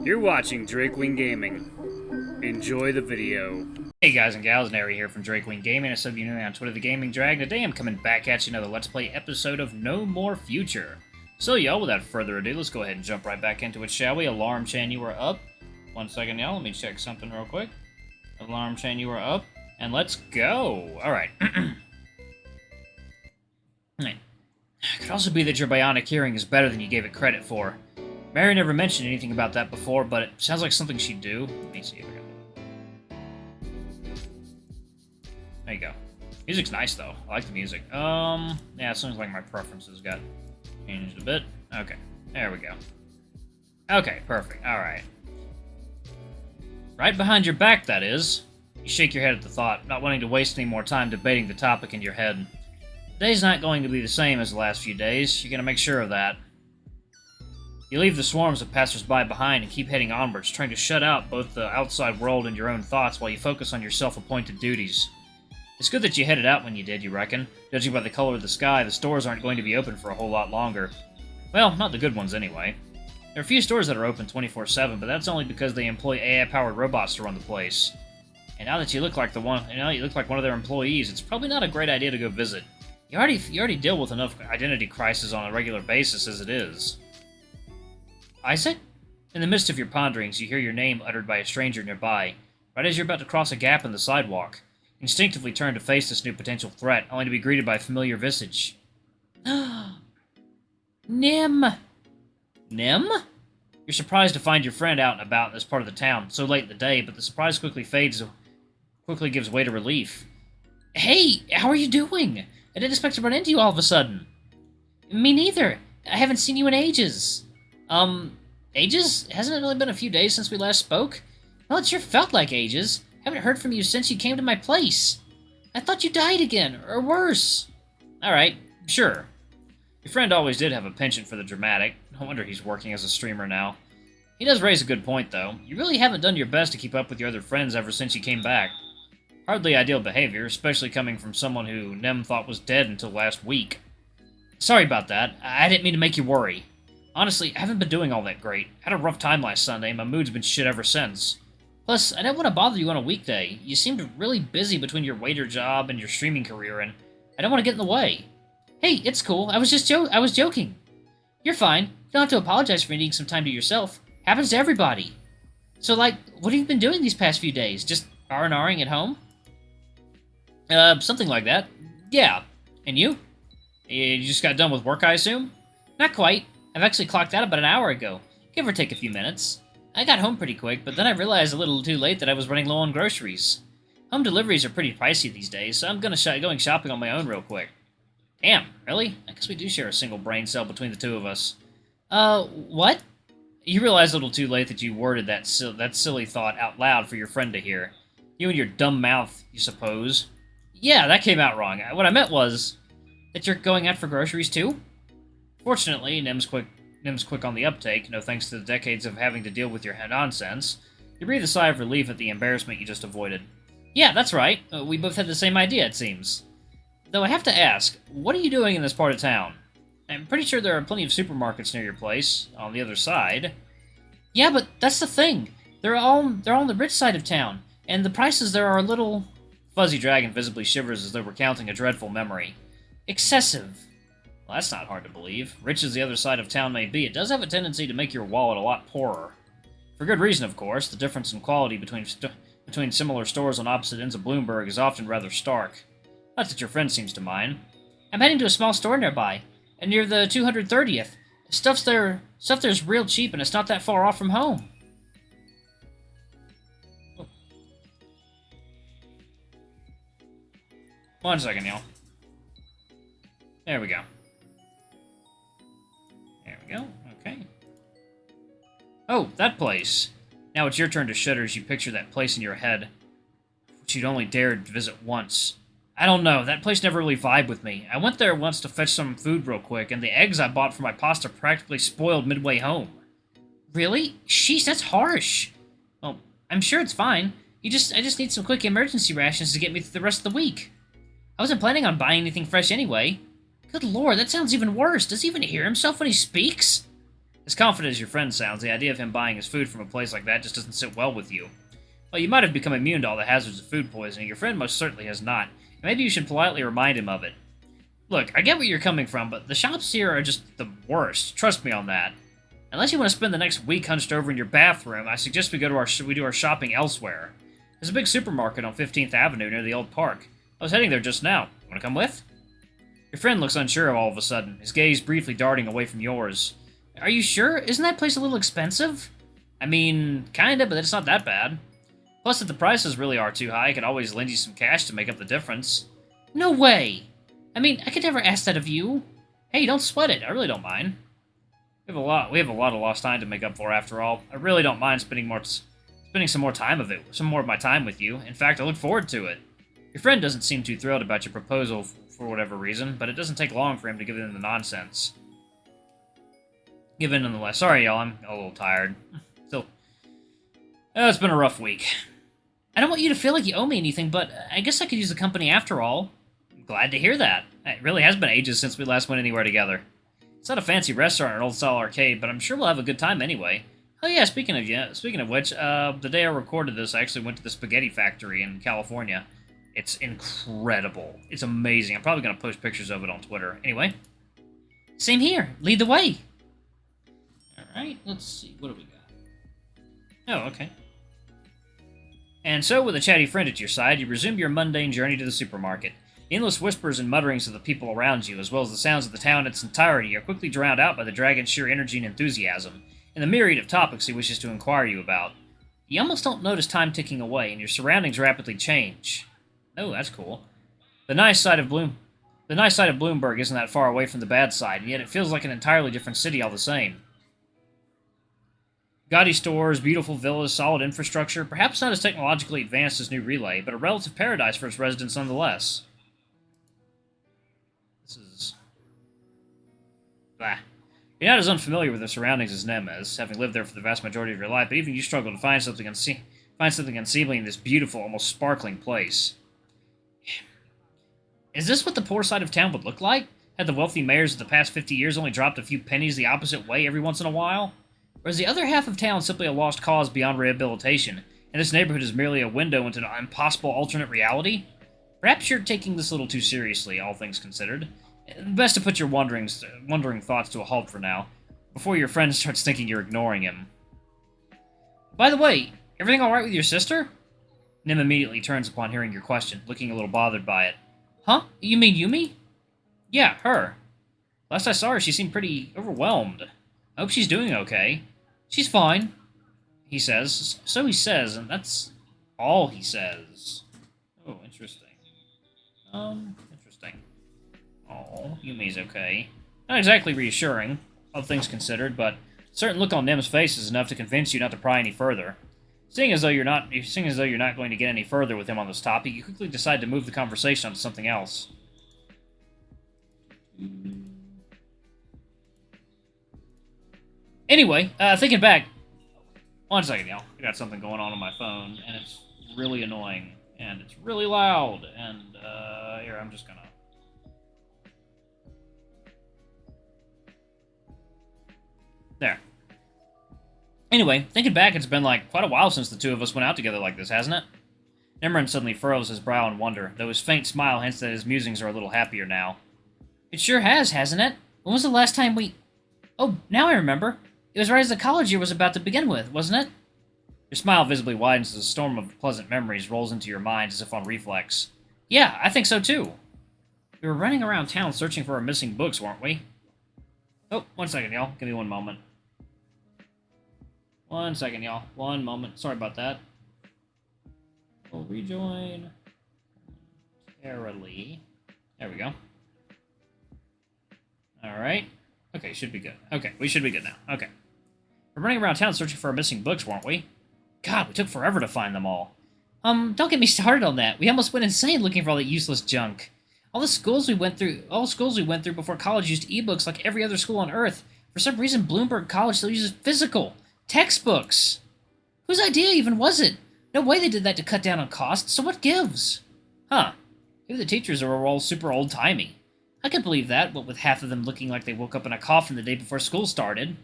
You're watching Drakewing Gaming. Enjoy the video. Hey guys and gals, Nary here from Drakewing Gaming. I sub you know me on Twitter, the Gaming Drag. Today I'm coming back at you another Let's Play episode of No More Future. So y'all, without further ado, let's go ahead and jump right back into it, shall we? Alarm Chan, you are up. 1 second, y'all. Let me check something real quick. Alarm Chan, you are up. And let's go. Alright. It could also be that your bionic hearing is better than you gave it credit for. Mary never mentioned anything about that before, but it sounds like something she'd do. Let me see if I can... There you go. Music's nice, though. I like the music. Yeah, it sounds like my preferences got changed a bit. Okay, there we go. Okay, perfect. Alright. Right behind your back, that is. You shake your head at the thought, not wanting to waste any more time debating the topic in your head. The day's not going to be the same as the last few days. You're going to make sure of that. You leave the swarms of passers-by behind and keep heading onwards, trying to shut out both the outside world and your own thoughts while you focus on your self-appointed duties. It's good that you headed out when you did, you reckon. Judging by the color of the sky, the stores aren't going to be open for a whole lot longer. Well, not the good ones anyway. There are a few stores that are open 24/7, but that's only because they employ AI-powered robots to run the place. And now that you look like one of their employees, it's probably not a great idea to go visit. You already deal with enough identity crises on a regular basis as it is. Isaac? In the midst of your ponderings, you hear your name uttered by a stranger nearby, right as you're about to cross a gap in the sidewalk. You instinctively turn to face this new potential threat, only to be greeted by a familiar visage. Nim! Nim? You're surprised to find your friend out and about in this part of the town, so late in the day, but the surprise quickly gives way to relief. Hey, how are you doing? I didn't expect to run into you all of a sudden. Me neither. I haven't seen you in ages. Ages? Hasn't it only been a few days since we last spoke? Well, it sure felt like ages. Haven't heard from you since you came to my place. I thought you died again, or worse. Alright, sure. Your friend always did have a penchant for the dramatic. No wonder he's working as a streamer now. He does raise a good point, though. You really haven't done your best to keep up with your other friends ever since you came back. Hardly ideal behavior, especially coming from someone who Nem thought was dead until last week. Sorry about that. I didn't mean to make you worry. Honestly, I haven't been doing all that great. Had a rough time last Sunday, and my mood's been shit ever since. Plus, I don't want to bother you on a weekday. You seemed really busy between your waiter job and your streaming career, and I don't want to get in the way. Hey, it's cool. I was joking. You're fine. You don't have to apologize for needing some time to yourself. Happens to everybody. So, like, what have you been doing these past few days? Just R&Ring at home? Something like that. Yeah. And you? You just got done with work, I assume? Not quite. I've actually clocked out about an hour ago. Give or take a few minutes. I got home pretty quick, but then I realized a little too late that I was running low on groceries. Home deliveries are pretty pricey these days, so I'm going shopping on my own real quick. Damn, really? I guess we do share a single brain cell between the two of us. What? You realized a little too late that you worded that silly thought out loud for your friend to hear. You and your dumb mouth, you suppose. Yeah, that came out wrong. What I meant was that you're going out for groceries too? Fortunately, Nim's quick on the uptake, no thanks to the decades of having to deal with your nonsense. You breathe a sigh of relief at the embarrassment you just avoided. Yeah, that's right. We both had the same idea, it seems. Though I have to ask, what are you doing in this part of town? I'm pretty sure there are plenty of supermarkets near your place, on the other side. Yeah, but that's the thing. They're all on the rich side of town, and the prices there are a little... Fuzzy Dragon visibly shivers as though recounting a dreadful memory. Excessive. Well, that's not hard to believe. Rich as the other side of town may be, it does have a tendency to make your wallet a lot poorer. For good reason, of course. The difference in quality between similar stores on opposite ends of Bloomberg is often rather stark. Not that your friend seems to mind. I'm heading to a small store nearby, and near the 230th. Stuff there's real cheap, and it's not that far off from home. 1 second, y'all. There we go. There we go. Okay. Oh, that place. Now it's your turn to shudder as you picture that place in your head, which you'd only dared to visit once. I don't know, that place never really vibed with me. I went there once to fetch some food real quick, and the eggs I bought for my pasta practically spoiled midway home. Really? Sheesh, that's harsh. Well, I'm sure it's fine. I just need some quick emergency rations to get me through the rest of the week. I wasn't planning on buying anything fresh anyway. Good lord, that sounds even worse. Does he even hear himself when he speaks? As confident as your friend sounds, the idea of him buying his food from a place like that just doesn't sit well with you. Well, you might have become immune to all the hazards of food poisoning. Your friend most certainly has not. And maybe you should politely remind him of it. Look, I get where you're coming from, but the shops here are just the worst. Trust me on that. Unless you want to spend the next week hunched over in your bathroom, I suggest we do our shopping elsewhere. There's a big supermarket on 15th Avenue near the old park. I was heading there just now. Want to come with? Your friend looks unsure all of a sudden, his gaze briefly darting away from yours. Are you sure? Isn't that place a little expensive? I mean, kinda, but it's not that bad. Plus, if the prices really are too high, I could always lend you some cash to make up the difference. No way! I mean, I could never ask that of you. Hey, don't sweat it. I really don't mind. We have a lot of lost time to make up for, after all. I really don't mind spending some more of my time with you. In fact, I look forward to it. Your friend doesn't seem too thrilled about your proposal for whatever reason, but it doesn't take long for him to give in the nonsense. Give in nonetheless. Sorry, y'all. I'm a little tired. Still, it's been a rough week. I don't want you to feel like you owe me anything, but I guess I could use the company after all. I'm glad to hear that. It really has been ages since we last went anywhere together. It's not a fancy restaurant or an old-style arcade, but I'm sure we'll have a good time anyway. Oh yeah, speaking of which, the day I recorded this, I actually went to the spaghetti factory in California. It's incredible. It's amazing. I'm probably going to post pictures of it on Twitter. Anyway. Same here. Lead the way. Alright, let's see. What do we got? Oh, okay. And so, with a chatty friend at your side, you resume your mundane journey to the supermarket. The endless whispers and mutterings of the people around you, as well as the sounds of the town in its entirety, are quickly drowned out by the dragon's sheer energy and enthusiasm, and the myriad of topics he wishes to inquire you about. You almost don't notice time ticking away, and your surroundings rapidly change. Oh, that's cool. The nice side of Bloomberg isn't that far away from the bad side, and yet it feels like an entirely different city all the same. Gaudy stores, beautiful villas, solid infrastructure, perhaps not as technologically advanced as New Relay, but a relative paradise for its residents nonetheless. This is... Blah. You're not as unfamiliar with the surroundings as Nem is, having lived there for the vast majority of your life, but even you struggle to find something unseemly in this beautiful, almost sparkling place. Is this what the poor side of town would look like? Had the wealthy mayors of the past 50 years only dropped a few pennies the opposite way every once in a while? Or is the other half of town simply a lost cause beyond rehabilitation, and this neighborhood is merely a window into an impossible alternate reality? Perhaps you're taking this a little too seriously, all things considered. Best to put your wandering thoughts to a halt for now, before your friend starts thinking you're ignoring him. By the way, everything alright with your sister? Nim immediately turns upon hearing your question, looking a little bothered by it. Huh? You mean Yumi? Yeah, her. Last I saw her, she seemed pretty overwhelmed. I hope she's doing okay. She's fine, he says. So he says, and that's all he says. Oh, interesting. Interesting. Oh, Yumi's okay. Not exactly reassuring, all things considered, but a certain look on Nim's face is enough to convince you not to pry any further. Seeing as though you're not going to get any further with him on this topic, you quickly decide to move the conversation on to something else. Anyway, thinking back. One second, y'all. I got something going on my phone, and it's really annoying, and it's really loud, and, here, I'm just gonna... There. Anyway, thinking back, it's been, quite a while since the two of us went out together like this, hasn't it? Nimrod suddenly furrows his brow in wonder, though his faint smile hints that his musings are a little happier now. It sure has, hasn't it? When was the last time we... Oh, now I remember. It was right as the college year was about to begin with, wasn't it? Your smile visibly widens as a storm of pleasant memories rolls into your mind as if on reflex. Yeah, I think so too. We were running around town searching for our missing books, weren't we? Oh, one second, y'all. Give me one moment. One second, y'all. One moment. Sorry about that. We'll rejoin momentarily. There we go. Alright. Okay, should be good. Okay, we should be good now. Okay. We're running around town searching for our missing books, weren't we? God, we took forever to find them all. Don't get me started on that. We almost went insane looking for all that useless junk. All the schools we went through before college used ebooks like every other school on Earth. For some reason, Bloomberg College still uses physical textbooks. Whose idea even was it? No way they did that to cut down on costs, so what gives? Huh. Maybe the teachers are all super old-timey. I could believe that, what with half of them looking like they woke up in a coffin the day before school started.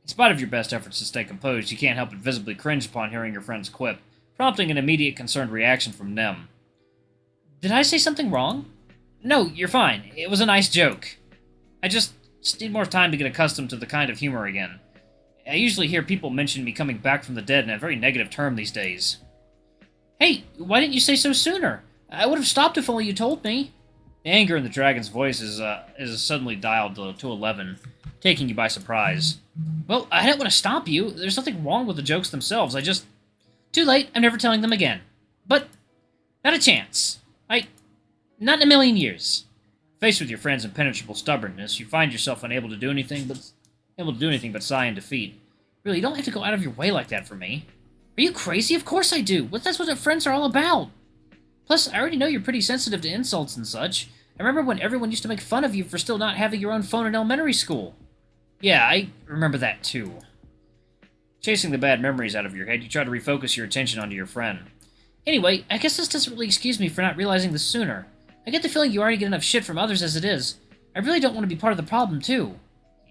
In spite of your best efforts to stay composed, you can't help but visibly cringe upon hearing your friend's quip, prompting an immediate concerned reaction from Nem. Did I say something wrong? No, you're fine. It was a nice joke. I just need more time to get accustomed to the kind of humor again. I usually hear people mention me coming back from the dead in a very negative term these days. Hey, why didn't you say so sooner? I would have stopped if only you told me. The anger in the dragon's voice is suddenly dialed to 11, taking you by surprise. Well, I didn't want to stop you. There's nothing wrong with the jokes themselves. I just... Too late. I'm never telling them again. But, not a chance. Not in a million years. Faced with your friend's impenetrable stubbornness, you find yourself unable to do anything but sigh in defeat. Really, you don't have to go out of your way like that for me. Are you crazy? Of course I do. That's what friends are all about. Plus, I already know you're pretty sensitive to insults and such. I remember when everyone used to make fun of you for still not having your own phone in elementary school. Yeah, I remember that too. Chasing the bad memories out of your head, you try to refocus your attention onto your friend. Anyway, I guess this doesn't really excuse me for not realizing this sooner. I get the feeling you already get enough shit from others as it is. I really don't want to be part of the problem, too.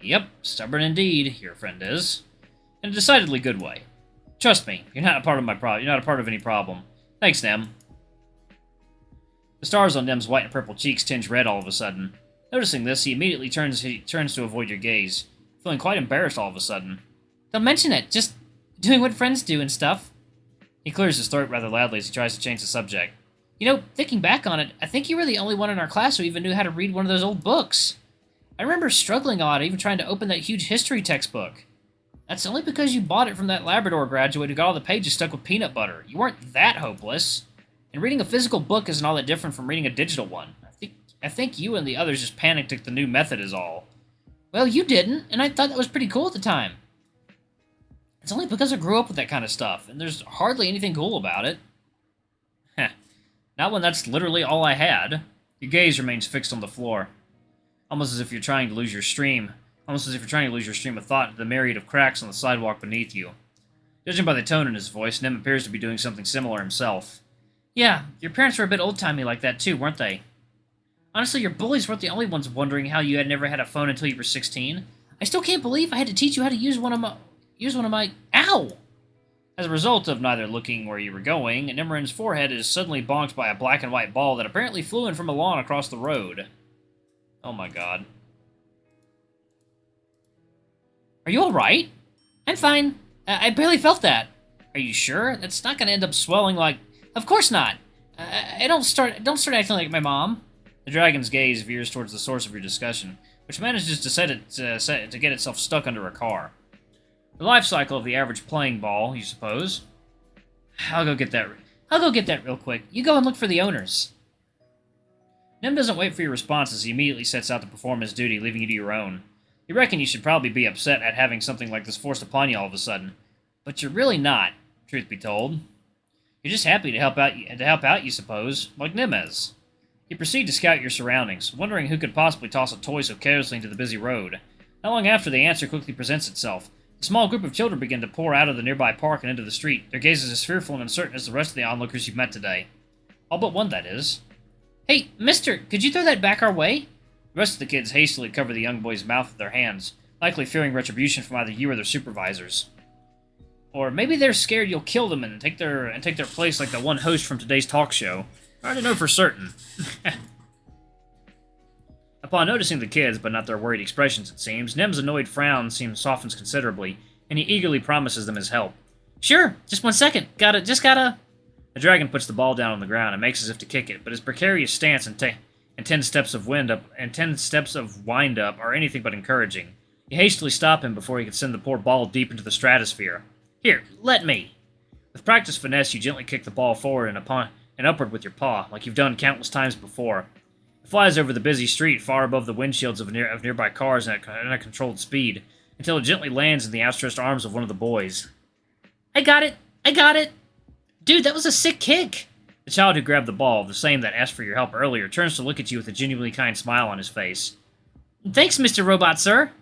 Yep, stubborn indeed, your friend is. In a decidedly good way. Trust me, you're not a part of my problem. You're not a part of any problem. Thanks, Nem. The stars on Nem's white and purple cheeks tinge red all of a sudden. Noticing this, he immediately turns to avoid your gaze, feeling quite embarrassed all of a sudden. Don't mention it, just doing what friends do and stuff. He clears his throat rather loudly as he tries to change the subject. You know, thinking back on it, I think you were the only one in our class who even knew how to read one of those old books. I remember struggling a lot, even trying to open that huge history textbook. That's only because you bought it from that Labrador graduate who got all the pages stuck with peanut butter. You weren't that hopeless. And reading a physical book isn't all that different from reading a digital one. I think you and the others just panicked at the new method is all. Well, you didn't, and I thought that was pretty cool at the time. It's only because I grew up with that kind of stuff, and there's hardly anything cool about it. Heh. Not when that's literally all I had. Your gaze remains fixed on the floor. Almost as if you're trying to lose your stream of thought into the myriad of cracks on the sidewalk beneath you. Judging by the tone in his voice, Nem appears to be doing something similar himself. Yeah, your parents were a bit old-timey like that too, weren't they? Honestly, your bullies weren't the only ones wondering how you had never had a phone until you were 16. I still can't believe I had to teach you how to use one of my... Ow! As a result of neither looking where you were going, Nimrin's forehead is suddenly bonked by a black and white ball that apparently flew in from a lawn across the road. Oh my god. Are you alright? I'm fine. I barely felt that. Are you sure? That's not gonna end up swelling like... Of course not. Don't start acting like my mom. The dragon's gaze veers towards the source of your discussion, which manages to get itself stuck under a car. The life cycle of the average playing ball, you suppose. I'll go get that real quick. You go and look for the owners. Nem doesn't wait for your response as he immediately sets out to perform his duty, leaving you to your own. You reckon you should probably be upset at having something like this forced upon you all of a sudden, but you're really not, truth be told. You're just happy to help out, you suppose, like Nem is. You proceed to scout your surroundings, wondering who could possibly toss a toy so carelessly into the busy road. Not long after, the answer quickly presents itself. A small group of children begin to pour out of the nearby park and into the street, their gazes as fearful and uncertain as the rest of the onlookers you've met today. All but one, that is. Hey, mister, could you throw that back our way? The rest of the kids hastily cover the young boy's mouth with their hands, likely fearing retribution from either you or their supervisors. Or maybe they're scared you'll kill them and take their place like the one host from today's talk show. Hard to know for certain. Upon noticing the kids, but not their worried expressions, it seems, Nem's annoyed frown softens considerably, and he eagerly promises them his help. Sure, just 1 second. Just gotta... The dragon puts the ball down on the ground and makes as if to kick it, but his precarious stance and 10 steps of wind up are anything but encouraging. You hastily stop him before he can send the poor ball deep into the stratosphere. Here, let me. With practiced finesse, you gently kick the ball forward and upward with your paw, like you've done countless times before. It flies over the busy street far above the windshields of nearby cars at a controlled speed, until it gently lands in the outstretched arms of one of the boys. I got it! Dude, that was a sick kick! The child who grabbed the ball, the same that asked for your help earlier, turns to look at you with a genuinely kind smile on his face. Thanks, Mr. Robot, sir!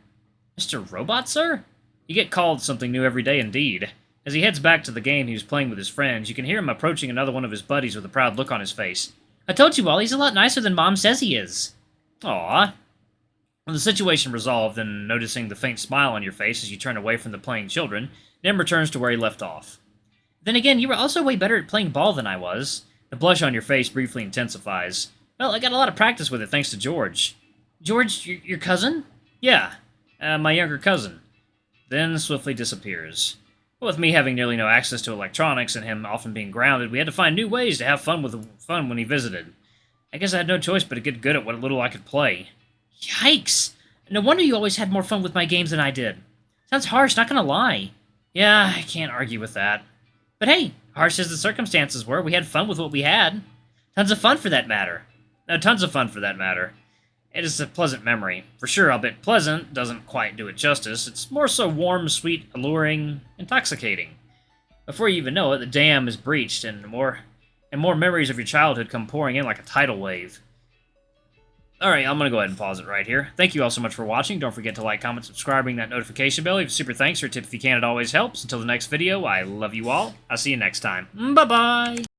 Mr. Robot, sir? You get called something new every day indeed. As he heads back to the game he was playing with his friends, you can hear him approaching another one of his buddies with a proud look on his face. I told you all, he's a lot nicer than Mom says he is. Aww. When the situation resolved and noticing the faint smile on your face as you turn away from the playing children, Nim returns to where he left off. Then again, you were also way better at playing ball than I was. The blush on your face briefly intensifies. Well, I got a lot of practice with it thanks to George. George, your cousin? Yeah, my younger cousin. Then swiftly disappears. With me having nearly no access to electronics and him often being grounded, we had to find new ways to have fun when he visited. I guess I had no choice but to get good at what little I could play. Yikes! No wonder you always had more fun with my games than I did. Sounds harsh, not gonna lie. Yeah, I can't argue with that. But hey, harsh as the circumstances were, we had fun with what we had. Tons of fun for that matter. No, tons of fun for that matter. It is a pleasant memory. For sure, albeit pleasant doesn't quite do it justice. It's more so warm, sweet, alluring, intoxicating. Before you even know it, the dam is breached, and more memories of your childhood come pouring in like a tidal wave. Alright, I'm going to go ahead and pause it right here. Thank you all so much for watching. Don't forget to like, comment, subscribe, ring that notification bell. Leave a super thanks or a tip if you can. It always helps. Until the next video, I love you all. I'll see you next time. Bye-bye!